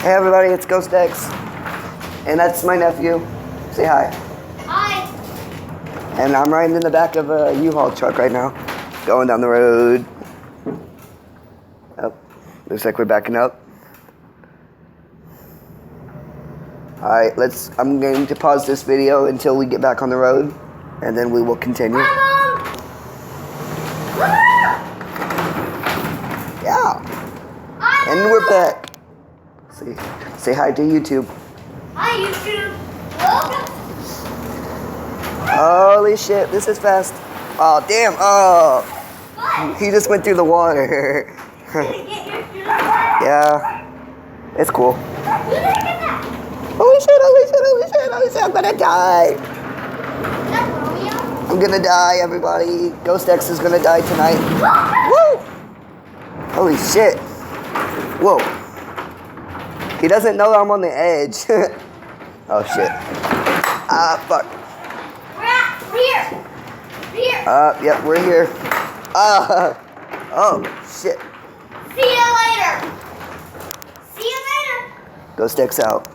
Hey everybody, it's Ghost X. And that's my nephew. Say hi. Hi. And I'm riding in the back of a U-Haul truck right now. Going down the road. Oh, looks like we're backing up. Alright, I'm going to pause this video until we get back on the road. And then we will continue. Yeah. And we're back. Say hi to YouTube. Hi, YouTube. Welcome. Holy shit, this is fast. Oh, damn. Oh. What? He just went through the water. Did you get your shoes wet? Yeah. It's cool. You didn't get that. Holy shit, holy shit, holy shit, holy shit. I'm gonna die. Is that Romeo? I'm gonna die, everybody. Ghost X is gonna die tonight. Woo! Holy shit. Whoa. He doesn't know I'm on the edge. Oh shit. Ah, fuck. We're here. Yep, we're here. Oh shit. See you later. See you later. Ghost X out.